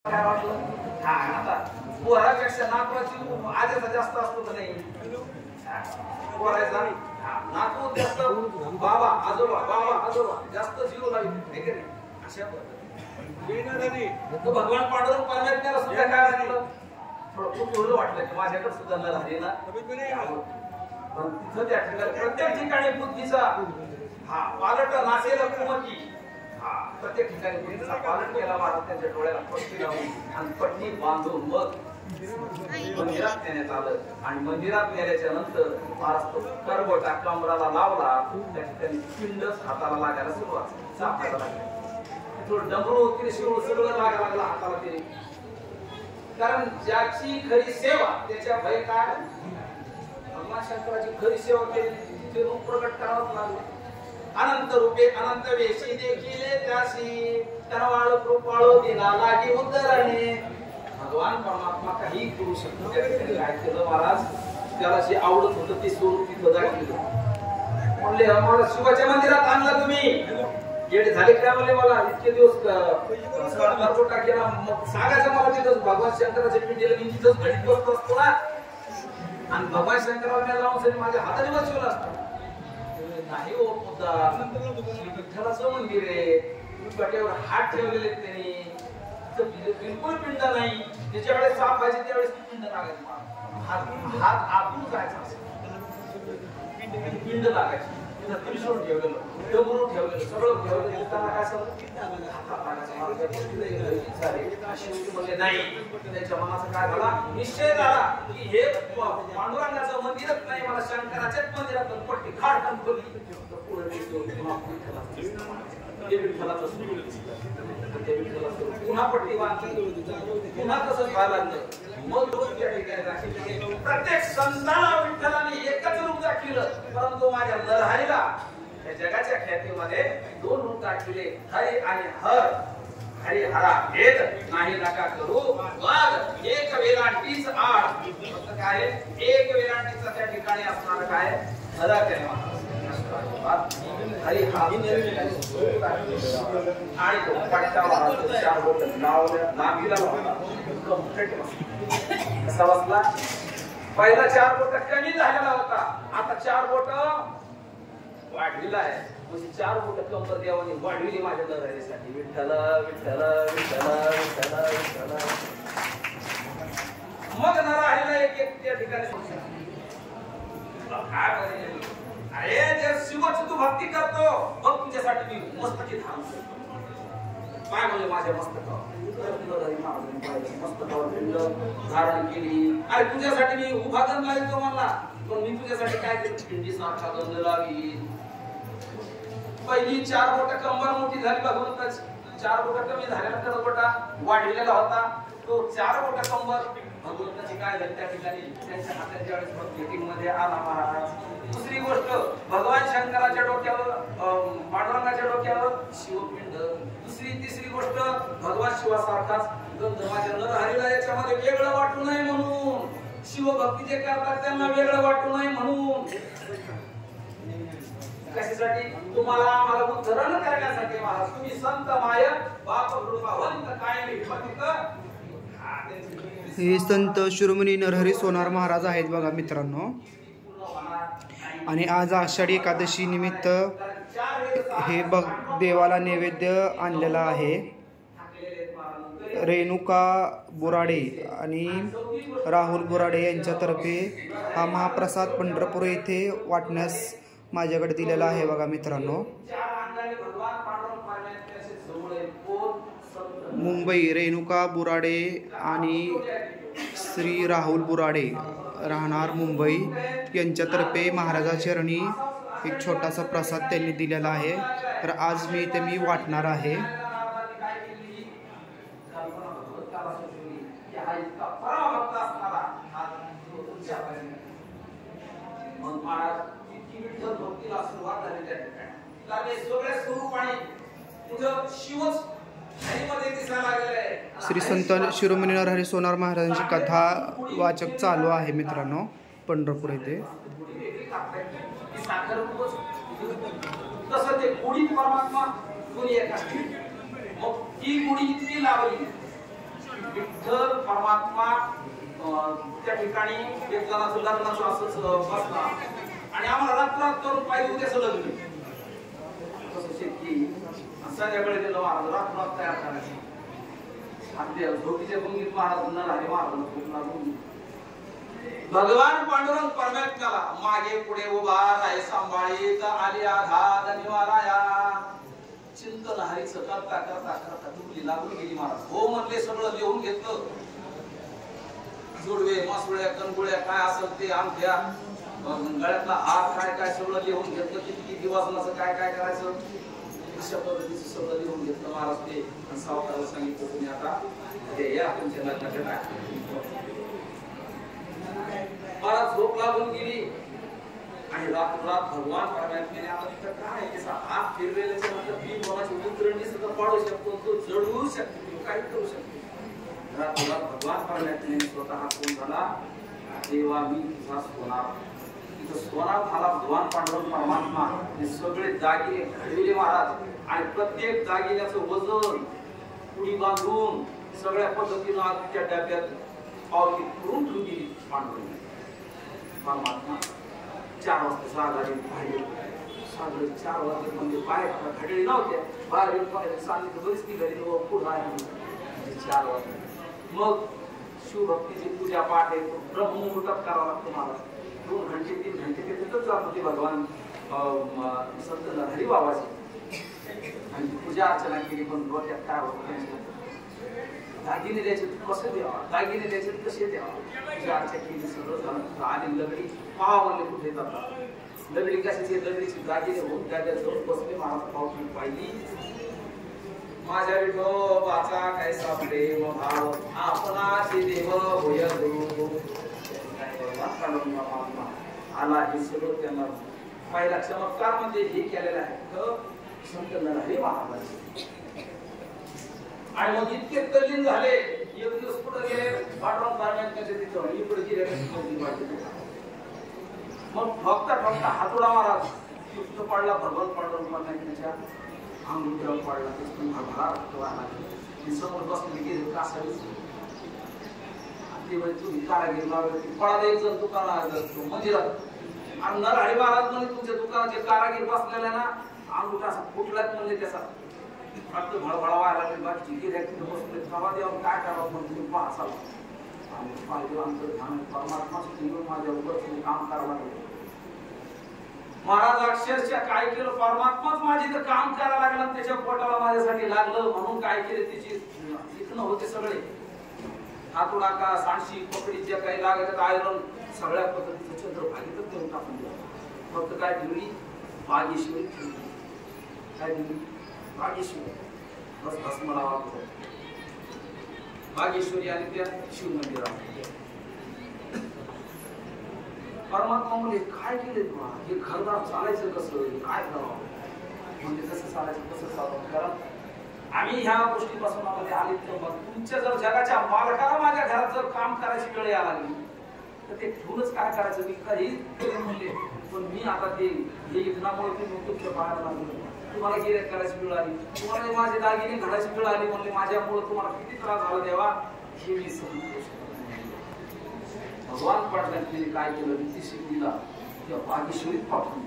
काय वाटलं हा आता पोरापेक्षा नातवाची आजेचा जास्त असतो का नाही पोरायचा नातू जास्त बाबा आजोबा जास्त जीव लावी अशा पद्धतीने भगवान पांडुरंग परमेश्वराला सुद्धा काय वाटलं खूप एवढं वाटलं की माझ्याकडे सुद्धा न राहिले ना पण तिथं त्या ठिकाणी प्रत्येक ठिकाणी बुद्धीचा पालट नाचेला कुमती प्रत्येक ठिकाणी बुद्धीचा पालट केला महाराज त्यांच्या डोळ्याला पट्टी लावून आणि पट्टी बांधून मग मंदिरात नेण्यात आलं आणि मंदिरात नेल्याच्या नंतर महाराज तो करबटा कमराला लावला त्या ठिकाणी पिंडच हाताला लागायला सुरुवात सापायला लागली थोडं डमरू त्रिशूळ सगळं लागायला लागला हाताला ते कारण ज्याची खरी सेवा त्याच्या भय काय भगवान शंकराची खरी सेवा केली ते रूप प्रकट करावंच लागलं अनंत रूपे अनंत वेशी देखील त्याशी तरवाळ कृपाळो दिला लागी उद्धरणे भगवान परमात्मा काही करू शकतो त्या ठिकाणी काय केलं महाराज त्याला जे आवडत होतं ते स्वरूप तिथं दाखवलं म्हणले आम्हाला शिवाच्या मंदिरात आणलं तुम्ही येडे झाले काय म्हणले मला इतके दिवस करबोटा केला मग सांगायचं मला तिथं भगवान शंकराच्या पिंडीला मी तिथंच घडीत बसतो असतो ना आणि भगवान शंकराला लावून सरी माझ्या हाताने बसवलं असतं नाही हो मुद्दा विठ्ठलाचं मंदिर आहे कट्यावर हात ठेवलेले त्यांनी बिलकुल पिंड नाही ज्याच्या वेळेस साप व्हायचे त्यावेळेस पिंड लागायचे हात आतून जायचा पिंड लागायची त्रिशूळ ठेवलेलं डमरू ठेवलेलं सगळं ठेवलेलं त्यांना काय म्हणले नाही त्यांच्या मनाचा काय झाला निश्चय झाला की हे पांडुरंगाचं मंदिरच नाही मला शंकराच्याच मंदिरात पट्टी खाट खोलली पुन्हा पट्टी बांधली पुन्हा तसंच व्हायला लागलं मग प्रत्येक संताला विठ्ठलाने एकच रूप दाखवलं परंतु माझ्या लढाईला त्या जगाच्या ख्यातीमध्ये दोन रूप दाखवले हरी आणि हर हरी हरा भेद नाही नका करू वाद एक वेलांटीच आड काय एक वेलांटीचा त्या ठिकाणी असणार काय हरा काय हरी हा आणि तो पट्टा चार बोट नागीला कसा बसला पहिला चार बोट कमी झालेला होता आता चार बोट वाढलेला आहे म्हणजे चार बोट कंबर देवाने वाढविली माझ्या लढाईसाठी विठ्ठल विठ्ठल विठ्ठल विठ्ठल विठ्ठल मग न राहिला एक एक त्या ठिकाणी काय अरे जे शिवाची तू भक्ती करतो मग तुझ्यासाठी मी मस्तकी धारण काय म्हणजे माझ्या मस्तकावर धारण केली अरे तुझ्यासाठी मी उभा गण लावतो मला पण मी तुझ्यासाठी काय केलं पिंडी सारखा गंध लावी पहिली चार बोट कंबर मोठी झाली भगवंताची चार बोट कमी झालेला कडबोटा वाढलेला होता तो चार बोट कंबर भगवंताची काय झाली त्या ठिकाणी त्यांच्या हातात ज्यावेळेस मीटिंग मध्ये आला महाराज दुसरी गोष्ट भगवान शंकराच्या डोक्यावर पांडुरंगाच्या डोक्यावर शिवपिंड दुसरी तिसरी गोष्ट भगवान शिवासारखाच गंध माझ्या नरहरीला याच्यामध्ये वेगळं वाटू नये म्हणून शिवभक्ती जे करतात त्यांना वेगळं वाटू नये म्हणून कशासाठी तुम्हाला मला उद्धरण करण्यासाठी महाराज तुम्ही संत माय बाप कृपावंत कायम हिंमतीक हे संत शिरोमणी नरहरी सोनार महाराज आहेत बघा मित्रांनो आणि आज आषाढी एकादशी निमित्त हे देवाला नैवेद्य आणलेला आहे रेणुका बोराडे आणि राहुल बोराडे यांच्यातर्फे हा महाप्रसाद पंढरपूर येथे वाटण्यास माझ्याकडे दिलेला आहे बघा मित्रांनो मुंबई रेणुका बोराडे आणि श्री राहुल बोराडे राहणार मुंबई यांच्यातर्फे महाराजाचरणी एक छोटासा प्रसाद त्यांनी दिलेला आहे तर आज मी वाटणार आहे श्री संत शिरोमणी नरहरी सोनार महाराजांची कथा वाचक चालू आहे मित्रांनो पंढरपूर येथे परमात्मा त्या ठिकाणी एक जणाचं लग्नाचं असंच बसला आणि आम्हाला रात्रात करून पाहिजे उद्याचं लग्न तसं शेतकी संध्याकाळी गेलो महाराज रात्रात तयार करायचं आणि ते झोपीच्या गुंगीत महाराज न राहिले महाराज भगवान पांडुरंग परमात्म्याला मागे पुढे उभा राही सांभाळीत आली आघात निवाराया चिंतन हरीचं करता करता करता तुमली लागून गेली महाराज हो म्हणले सगळं लिहून घेतलं जोडवे मासुळ्या कणगुळ्या काय असेल ते आमच्या गळ्यातला हार काय काय सगळं लिहून घेतलं किती दिवसाचं काय काय करायचं अशा पद्धतीचं सगळं लिहून घेतलं महाराज ते सावकाराला सांगितलं तुम्ही आता हे या तुमच्या लग्नाच्या काय मला झोप लागून गेली आणि रात भगवान परमात्म्याने आता तिथं काय त्याचा हात फिरवेल्याच्या नंतर मी कोणाची उतरणी सुद्धा पाडू शकतो तो जडवू शकतो तो काही करू शकतो रात भगवान परमात्म्याने स्वतः फोन झाला देवा मी तुझा सोनार तिथं सोनार झाला भगवान पांडुरंग परमात्मा हे सगळे दागिने घडविले महाराज आणि प्रत्येक दागिन्याचं वजन पुढी बांधून सगळ्या पद्धतीनं आजच्या डब्यात पावती करून ठेवली पांडुरंग परमात्मा 4 वाजता सागारी बाहेर सागरी 4 वाजता म्हणजे बाहेर घडली नव्हत्या बाहेर येऊन पाहिजे सांगितलं बरीच ती घरी पुढं आहे म्हणजे 4 वाजता मग शिवभक्तीची पूजा पाठ आहे ब्रह्ममुहूर्तात करावा लागतो मला 2 घंटे 3 घंटे ते तिथंच जात होते भगवान संत हरी बाबाची आणि पूजा अर्चना केली पण डोक्यात काय होतं दागिने द्यायचे कसे द्यावा दागिने द्यायचे कसे द्यावा पूजा अर्चा केली सगळं झालं आली लगडी पाहा म्हणले कुठे जातात लगडी कशाची लगडीची दागिने होऊन त्या जाऊन बसले महाराज पावती पाहिली माझ्या विठोबाचा काय सापडे मग भाव आपणाचे देव होय आला हे सगळं त्यांना पहिला चमत्कार म्हणजे हे केलेलं आहे संत नरहरी महाराज आणि मग इतके तल्लीन झाले एक दिवस पुढे गेले पांडुरंग परमात्म्याच्या तिथं इकडे गेले मग ठोकता ठोकता हातोडा महाराज सुस्त पाडला भगवान पांडुरंग परमात्म्याच्या अंगुठ्यावर पाडला तिथून भरभरा रक्त वाहला समोर बसले गेले कासावी ते म्हणजे तुम्ही कारागीर लावले पळा द्यायचं दुकानात मंदिरात आणि नरहरी महाराज म्हणजे तुमच्या दुकानाचे कारागीर बसलेला ना अंगुठा असा फुटलाच म्हणजे त्याचा फक्त भळभळा व्हायला लागले बाकी गिऱ्हाईक बसले प्रवा देऊन काय करावं म्हणून तुम्ही पाहसाला आणि पाहिजे आमचं ध्यान परमात्मा घेऊन माझ्या उभं तुम्ही काम करावं लागलं महाराज अक्षरशः काय केलं परमात्माच माझी तर काम करायला लागलं त्याच्या पोटाला माझ्यासाठी लागलं म्हणून काय केलं तिची इथनं होते सगळे हातोडा का सांडशी पकडी जे काही लागत आयरन सगळ्या पद्धतीचं चंद्र भागीतच देऊन टाकून दिलं फक्त काय ठेवली भागेश्वरी ठेवली काय दिली भागेश्वरी बस भस्म लावा भागेश्वरी आणि त्या शिव मंदिरात परमात्मा म्हणजे काय केले तुला हे घरदार चालायचं कसं काय करावं म्हणजे कसं चालायचं कसं चालवं कारण आम्ही ह्या गोष्टीपासून आम्हाला आले तर मग तुमच्या जर जगाच्या मालकाला माझ्या घरात जर काम करायची वेळ यायला लागली तर ते ठेवूनच काय करायचं मी काही म्हणले पण मी आता ते हे युद्धनामुळे तुम्ही तुमच्या बाहेर लागलो तुम्हाला गिऱ्हाईक करायची वेळ आली तुम्हाला माझे दागिने घालायची वेळ आली म्हणले माझ्यामुळे तुम्हाला किती त्रास झाला देवा हे मी समजू शकतो भगवान पांडुरंगाने काय केलं नीतीशिला त्या भागेश्वरीत पाठवून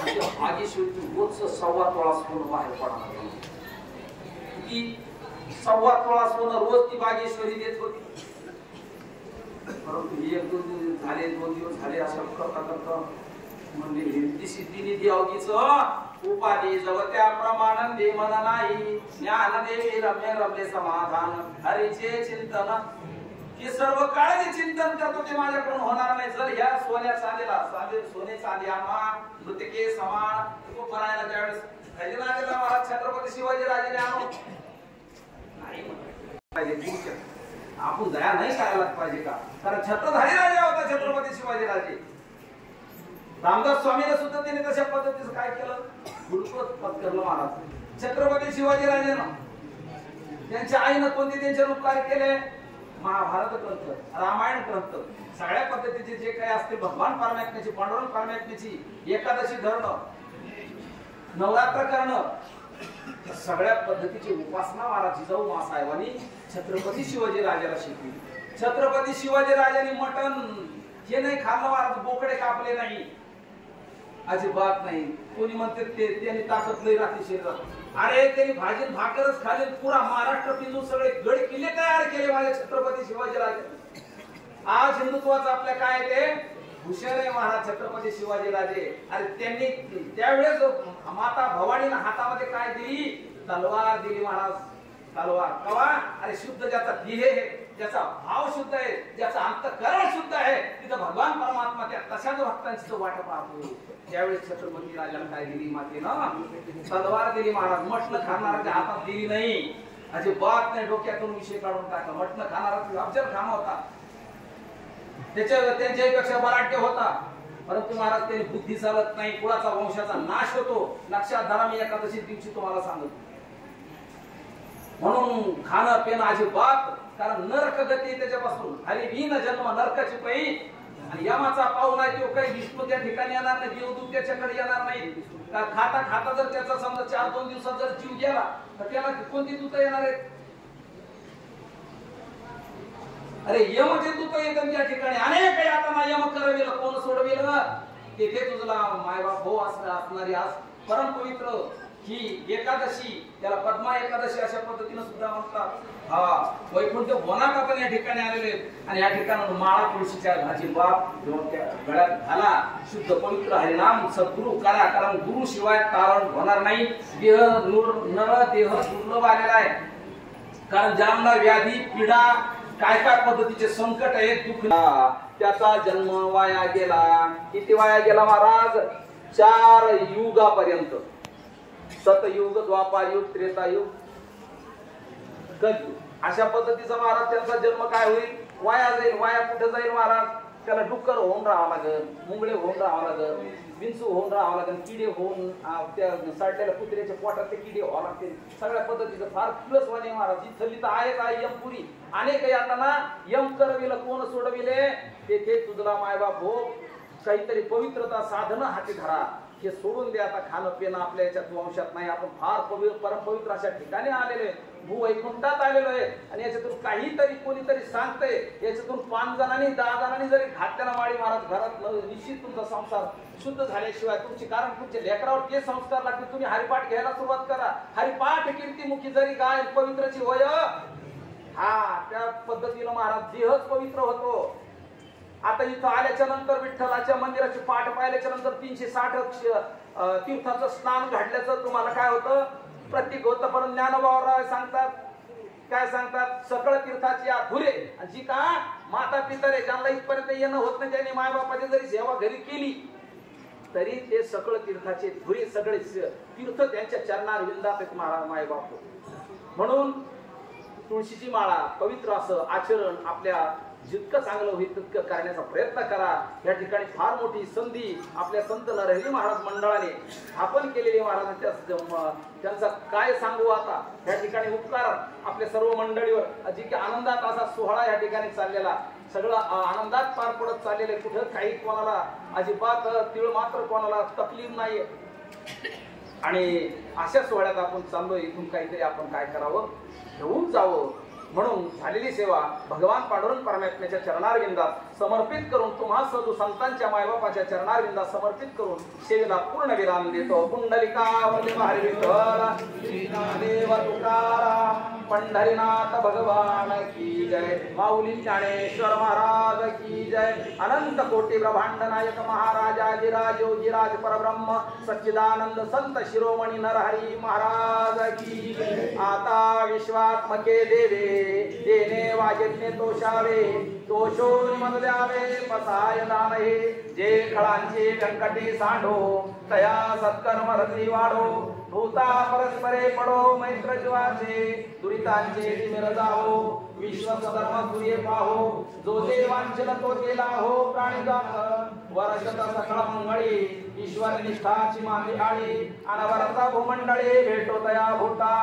आणि त्या भागेश्वरीतून रोजचं 1.25 तोळा सोनं बाहेर पडायला की 1.25 तोळा सोनं रोज ती भागेश्वरी देत होती परंतु 1-2 दिवस झाले 2 दिवस झाले असं करता करता म्हणजे हिंदी सिद्धीने देवगीच उपाधी जगत्या प्रमाण दे मन नाही ज्ञान देवी रम्य रमले समाधान हरीचे चिंतन हे सर्व काळ जे चिंतन करतो ते माझ्याकडून होणार नाही जर ह्या सोन्या चांदीला सोने चांदी आम्हा मृतिके समान तो बनायला त्यावेळेस खजिनाला महाराज छत्रपती शिवाजी राजाने आणून नाही पाहिजे आपण दया नाही करायला पाहिजे का कारण छत्रधारी राजा होता छत्रपती शिवाजी राजे रामदास स्वामीने सुद्धा त्याने तशा पद्धतीचं काय केलं गुरुत्व पत्करलं महाराज छत्रपती शिवाजी राजेनं त्यांच्या आईनं कोणते त्यांचे रूप काय केले महाभारत ग्रंथ रामायण ग्रंथ सगळ्या पद्धतीचे जे काही असते भगवान परमात्म्याची पांडुरंग परमात्म्याची एकादशी धरणं नवरात्र करणं सगळ्या पद्धतीची उपासना महाराज जिजाऊ मासाहेबांनी छत्रपती शिवाजी राजाला शिकली. छत्रपती शिवाजी राजांनी मटण हे नाही खाल्लं महाराज, बोकडे कापले नाही, अजिबात नाही. कोणी म्हणते त्यांनी ताकद लई राहते शरीरात. अरे त्यांनी भाजी भाकरच खाली, पुरा महाराष्ट्र पिंजून सगळे गड किल्ले तयार केले माझे छत्रपती शिवाजी राजे. आज हिंदुत्वाचं आपल्या काय ते भूषण आहे महाराज छत्रपती शिवाजी राजे. अरे त्यांनी त्यावेळेस माता भवानीला हातामध्ये काय दिली? तलवार दिली महाराज. तलवार कवा? अरे शुद्ध ज्याचा ध्येय आहे, ज्याचा भाव शुद्ध आहे, ज्याचा अंतःकरण शुद्ध आहे, तिथं भगवान परमात्मा त्या तशाच भक्तांची वाट पाहतो. त्यावेळेस छत्रपती राजाला काय दिली मातेनं? तलवार दिली महाराज. मटण खाणाऱ्याच्या हातात दिली नाही, अजिबात नाही. डोक्यातून विषय काढून टाकला. मटण खाणारा अफजल खान होता, त्यांच्यापेक्षा बलाढ्य होता, परंतु महाराज त्यांनी बुद्धी चालत नाही, कुळाचा वंशाचा नाश होतो. लक्षात धरा, मी एकादशी दिवशी तुम्हाला सांगतो. म्हणून खाणं पिणं अजिबात, कारण नरक गती त्याच्यापासून. हरी विन जन्म नरकाची पै, आणि यमाचा पाव नाही तो काही विष्णू त्या ठिकाणी येणार नाही, देवदूत त्याच्याकडे येणार नाही. खाता खाता जर त्याचा समजा 4-2 दिवसात जर जीव गेला तर त्याला कोणती दूत येणार आहेत? अरे यमचे दूत येतात त्या ठिकाणी. अनेक यातना यम करविल, कोण सोडविल? तेथे तुझला मायबाप हो असणारी आज परम पवित्र ही एकादशी, त्याला पद्मा एकादशी अशा पद्धतीने सुद्धा म्हणतात. हा वैकुंठ वनाका पण या ठिकाणी आलेले आहेत. आणि या ठिकाणी माळा तुळशीच्या घाची बाप गळ्यात घाला, शुद्ध पवित्र हरिनाम सद्गुरु करा, कारण गुरु शिवाय तारण होणार नाही. देह नर देह दुर्लभ आलेला आहे, कारण ज्यांना व्याधी पीडा काय काय पद्धतीचे संकट आहेत, दुःख, त्याचा जन्म वाया गेला. किती वाया गेला महाराज? 4 युगापर्यंत. सतयुग, द्वापारयुग, त्रेतायुग, कलयुग. अशा पद्धतीचा महाराज त्यांचा जन्म काय होईल? वाया जाईल. वाया कुठे जाईल महाराज? त्याला डुक्कर होऊन राहावं लागेल, मुंगळे होऊन राहावं लागेल, विंचू होऊन राहावं लागेल, किडे होऊन त्या साडलेल्या कुत्र्याच्या पोटात ते किडे व्हावं लागतील. सगळ्या पद्धतीचं फार प्लस वाणे महाराज. ही थल्ली तर आहेच आहे यमपुरी. अनेक यातना यम करविल, कोण सोडविले? तेथे तुझला मायबाप हो. काहीतरी पवित्रता साधनं हाती धरा. हे सोडून दे आता. खाणं पिणं आपल्या याच्यात वंशात नाही. आपण फार परम पवित्र अशा ठिकाणी आलेले, भूवैकुंठात आलेलो आहे. आणि याच्यातून काहीतरी कोणीतरी सांगतंय, याच्यातून 5 जणांनी 10 जणांनी जरी घातल्याला माळी महाराज घरात निश्चित तुमचा संसार शुद्ध झाल्याशिवाय तुमची, कारण तुमच्या लेकरावर ते संस्कार लागतील. तुम्ही हरिपाठ घ्यायला सुरुवात करा. हरिपाठ कीर्तीमुखी जरी गाय पवित्रची होय, हा त्या पद्धतीनं महाराज देहच पवित्र होतो. आता इथं आल्याच्या नंतर विठ्ठलाच्या मंदिराची पाठ पाहिल्याच्या नंतर 360 तीर्थाचं स्नान घडल्याचं तुम्हाला काय होतं? प्रतीक होतं. पण ज्ञानोबाराव सांगतात, काय सांगतात? सकळ तीर्थाची धुरे. जी का माता पितरे ज्यांना इथपर्यंत येणं होत नाही, त्यांनी मायबापाची जरी सेवा घरी केली तरी ते सकळ तीर्थाचे धुरे, सगळे तीर्थ त्यांच्या चरणार विंदात आहेत महाराज मायबाप. म्हणून तुळशीची माळा, पवित्र असं आचरण आपल्या जितकं चांगलं होईल तितकं करण्याचा प्रयत्न करा. या ठिकाणी फार मोठी संधी आपल्या संत नरहरी महाराज मंडळाने स्थापन केलेली. महाराजांच्या त्यांचा काय सांगू आता. या ठिकाणी उपकार आपल्या सर्व मंडळीवर, जी की आनंदात असा सोहळा या ठिकाणी चाललेला, सगळं आनंदात पार पडत चाललेलं आहे. कुठं काही कोणाला अजिबात तीळ मात्र कोणाला तकलीफ नाहीये. आणि अशा सोहळ्यात आपण चाललोय. इथून काहीतरी आपण काय करावं? घेऊन जावं. म्हणून झालेली सेवा भगवान पांडुरंग परमात्म्याच्या चरणारविंदात समर्पित करून, तुम्हा साधू संतांच्या मायबापाच्या चरणारविंदात समर्पित करून सेवेला पूर्ण विराम देतो. पुंडलिका वल्लभ हरी विठ्ठल, श्री ज्ञानदेव तुकाराम, पंढरीनाथ भगवान की जय. माऊली ज्ञानेश्वर महाराज की जय. अनंत कोटी ब्रह्मांड नायक महाराजाधिराज योगीराज परब्रह्म सच्चिदानंद संत शिरोमणी नरहरी महाराज की जय. आता विश्वात्मके देवे देणे वाजने तोषावे, तोषोन मन द्यावे पसाय दानहे. जे खळांचे व्यंकटे सांडो, तया सत्कर्म रती वाढो. भूता परस्परे पडो मैत्र जीवाचे, दुरितांचे निमिर जावो. विश्व धर्म तुये पाहो, जो देवांचल तो केला हो. प्राणी जात वर्षत सकळ मंगळी, ईश्वर निष्ठाची मागे आळी. अनवरता भूमंडळे भेटो तया भूता.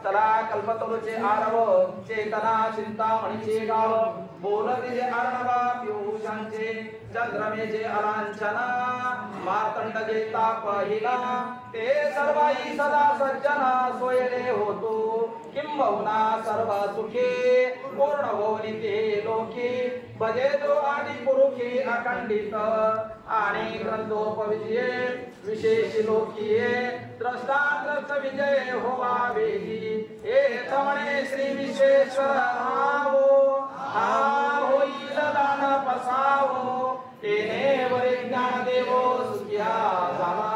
चला कल्पतरुचे आरव, चेतना चिंतामणीचे गाव. बोलते अर्णवा पियुषांचे, चंद्रमेचे अलांछना. मार्तंड जे ताप हिला, ते सर्वाई सदा सज्जना सोयरे होतो किंबहुना सर्व सुखी पूर्ण होनी ते लोकी भजे जो आदि पुरुषी अखंडित आणि ग्रंथोपविजये विशेष लोकीये द्रष्टांद्रस्त विजय होवा वेदी हे तमणे श्री विश्वेश्वर हावो हा होईल दान पसावो तेने वरे ज्ञान देवो सुखिया झाला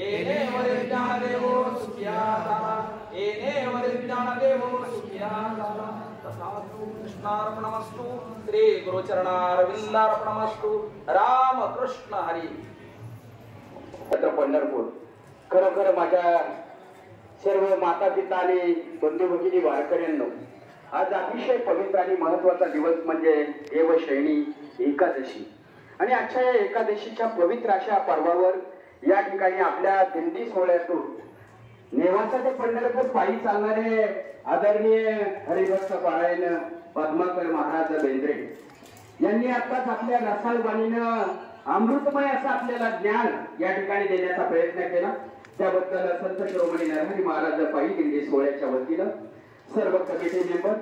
एने वरे ज्ञान देवो सुखिया झाला एने वरे ज्ञान देवो सुखिया झाला तथास्तु कृष्णार्पणमस्तु श्री गुरुचरणारविंदार्पणमस्तु राम कृष्ण हरी. पंढरपूर खरोखर माझ्या सर्व माता पिता आणि बंधू भगिनी वारकऱ्यांनो, आज अतिशय पवित्र आणि महत्वाचा दिवस म्हणजे देवशयनी एकादशी. आणि आजच्या या एकादशीच्या पवित्र अशा पर्वावर या ठिकाणी आपल्या दिंडी सोहळ्यातून नेवासा ते पंढरपूर पायी चालणारे आदरणीय हरिभक्त पारायण पद्माकर महाराज बेंद्रे यांनी आताच आपल्या रसाळ वाणीनं अमृतमय असं आपल्याला ज्ञान या ठिकाणी देण्याचा प्रयत्न केला. त्याबद्दल संत शिरोमणी नरहरी महाराज पायी दिंडी सोहळ्याच्या वतीनं सर्व कमिटी मेंबर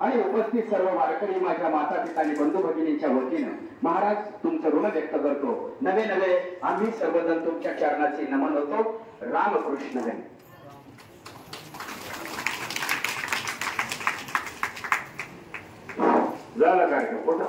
आणि उपस्थित सर्व वारकरी माझ्या माता पिता आणि बंधू भगिनींच्या वतीनं महाराज तुमचं ऋण व्यक्त करतो. नवे नवे आम्ही सर्वजण तुमच्या चरणाचे नमन होतो. रामकृष्ण हरी. झाला कार्यक्रम.